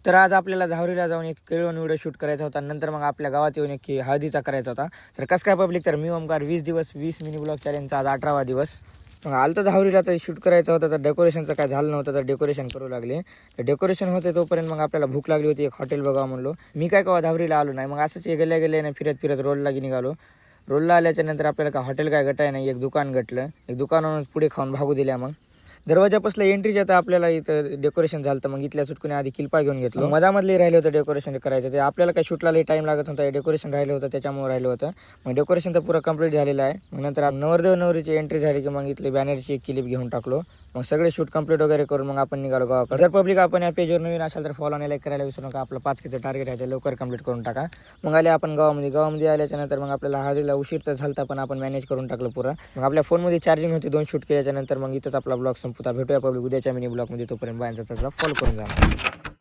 तर आज आपल्याला धावरीला जाऊन एक केळवण व्हिडिओ शूट करायचा होता. नंतर मग आपल्या गावात येऊन एक हळदीचा करायचा होता. तर कसं काय पब्लिक, तर मी ओमकार 20 दिवस 20 मिनी ब्लॉग चॅलेंजचा आज 18वा दिवस. मग आलं तर धावरीला तर शूट करायचं होतं, तर डेकोरेशनचं काय झालं नव्हतं, तर डेकोरेशन करू लागले. तर डेकोरेशन होते तोपर्यंत मग आपल्याला भूक लागली होती, एक हॉटेल बघावं म्हणलो. मी काय कवा धावरीला आलो नाही, मग असंच गेल्या गेले ना फिरत फिरत रोडला निघालो. रोडला आल्याच्या नंतर आपल्याला काय हॉटेल काय गटाय नाही, एक दुकान गटलं. एक दुकानावरून पुढे खाऊन भागू दिल्या. मग दरवाजापासला एंट्रीच्या तर आपल्याला इथं डेकोरेशन झालं, तर मग इथल्या सुटकुने आधी किल्पा घेऊन घेतलं. मधामधले राहिलं होतं डेकोरेशन करायचं, ते आपल्याला काही शूटला टाइम लागत होता, डेकोरेशन राहिलं होतं त्याच्यामुळे राहिलं होतं. मग डेकोरेशन तर पुरं कंप्लीट झालेलं आहे. मग नंतर नवरदेव नवरीची एंट्री झाली की मग इथली बॅनरची एक क्लिप घेऊन टाकलो. मग सगळे शूट कंप्लीट वगैरे करून मग आपण निघालो गावाकडे. जर पब्लिक आपण या पेजवर नवीन असाल तर फॉलो आणि लाईक करायला विसरू नका. आपलं 5Kचं टार्गेट आहे, ते लवकर कंप्लीट करून टाका. मग आले आपण गावामध्ये आल्याच्या नंतर मग आपल्याला हळदीला उशीर तर झालता, पण आपण मॅनेज करून टाकलं पुरा. मग आपल्या फोनमध्ये चार्जिंग होती 2 शूट केल्याच्या नंतर मग इथंच आपला ब्लॉग संपवता. भेटूया पब्लिक उद्याच्या मिनी ब्लॉगमध्ये. तोपर्यंत बायांचा फॉलो करून जा.